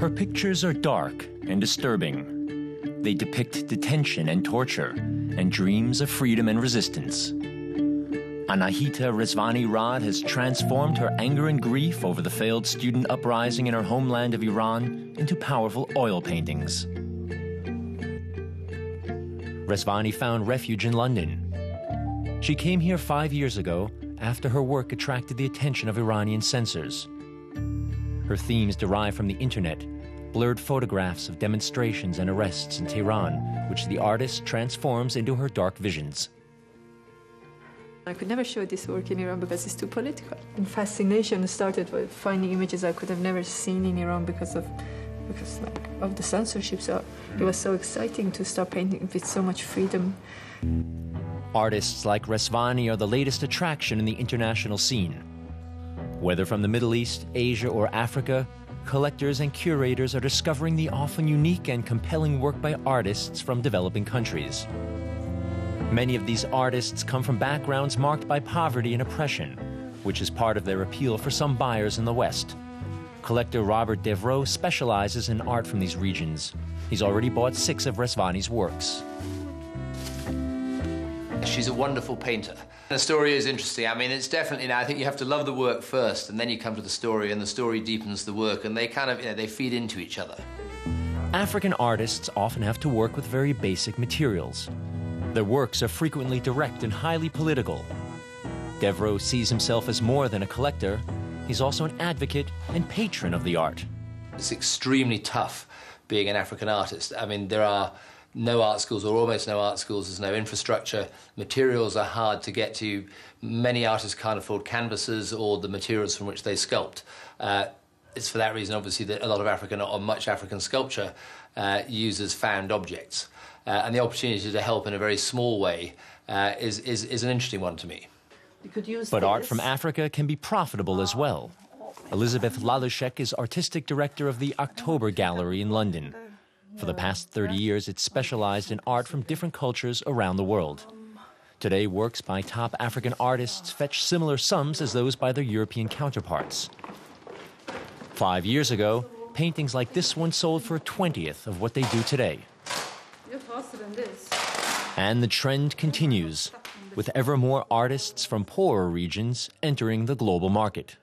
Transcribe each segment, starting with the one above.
Her pictures are dark and disturbing. They depict detention and torture and dreams of freedom and resistance. Anahita Rezvani-Rad has transformed her anger and grief over the failed student uprising in her homeland of Iran into powerful oil paintings. Rezvani found refuge in London. She came here 5 years ago after her work attracted the attention of Iranian censors. Her themes derive from the internet, blurred photographs of demonstrations and arrests in Tehran, which the artist transforms into her dark visions. I could never show this work in Iran because it's too political. And fascination started with finding images I could have never seen in Iran because of the censorship. So it was so exciting to start painting with so much freedom. Artists like Rezvani are the latest attraction in the international scene. Whether from the Middle East, Asia, or Africa, collectors and curators are discovering the often unique and compelling work by artists from developing countries. Many of these artists come from backgrounds marked by poverty and oppression, which is part of their appeal for some buyers in the West. Collector Robert Devroux specializes in art from these regions. He's already bought 6 of Rezvani's works. She's a wonderful painter. The story is interesting. I mean, it's definitely, I think you have to love the work first, and then you come to the story, and the story deepens the work, and they kind of, they feed into each other. African artists often have to work with very basic materials. Their works are frequently direct and highly political. Devroux sees himself as more than a collector. He's also an advocate and patron of the art. It's extremely tough being an African artist. I mean, there are no art schools, or almost no art schools. There's no infrastructure. Materials are hard to get to. Many artists can't afford canvases or the materials from which they sculpt. It's for that reason, obviously, that a lot of African, or much African sculpture uses found objects. And the opportunity to help in a very small way is an interesting one to me. But art from Africa can be profitable as well. Elizabeth Lalushek is artistic director of the October Gallery in London. For the past 30 years, it's specialized in art from different cultures around the world. Today, works by top African artists fetch similar sums as those by their European counterparts. 5 years ago, paintings like this one sold for a 20th of what they do today. And the trend continues, with ever more artists from poorer regions entering the global market.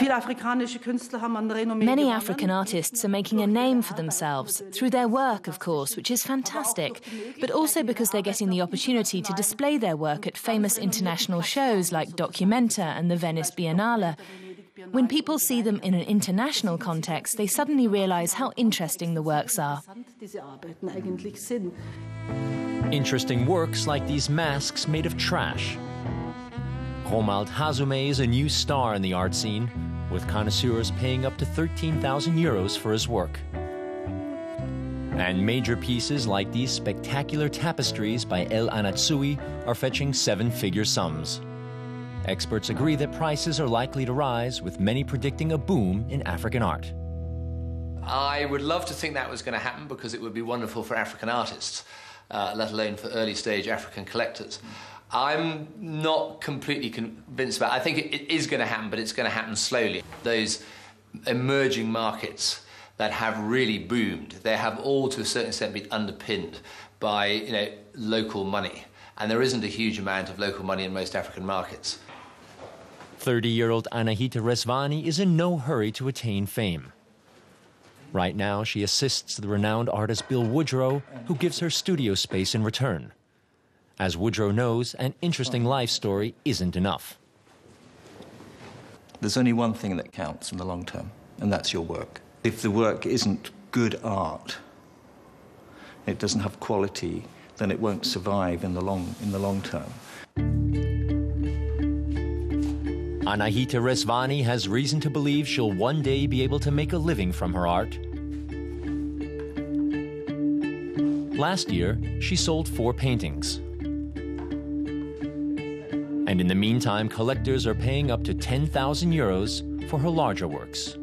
Many African artists are making a name for themselves, through their work, of course, which is fantastic, but also because they're getting the opportunity to display their work at famous international shows like Documenta and the Venice Biennale. When people see them in an international context, they suddenly realize how interesting the works are. Interesting works like these masks made of trash. Romuald Hazume is a new star in the art scene, with connoisseurs paying up to 13,000 euros for his work. And major pieces like these spectacular tapestries by El Anatsui are fetching 7-figure sums. Experts agree that prices are likely to rise, with many predicting a boom in African art. I would love to think that was going to happen because it would be wonderful for African artists, let alone for early-stage African collectors. I'm not completely convinced about it. I think it is going to happen, but it's going to happen slowly. Those emerging markets that have really boomed, they have all to a certain extent been underpinned by local money. And there isn't a huge amount of local money in most African markets. 30-year-old Anahita Rezvani is in no hurry to attain fame. Right now, she assists the renowned artist Bill Woodrow, who gives her studio space in return. As Woodrow knows, an interesting life story isn't enough. There's only one thing that counts in the long term, and that's your work. If the work isn't good art, it doesn't have quality, then it won't survive in the long term. Anahita Rezvani has reason to believe she'll one day be able to make a living from her art. Last year, she sold 4 paintings. And in the meantime, collectors are paying up to 10,000 euros for her larger works.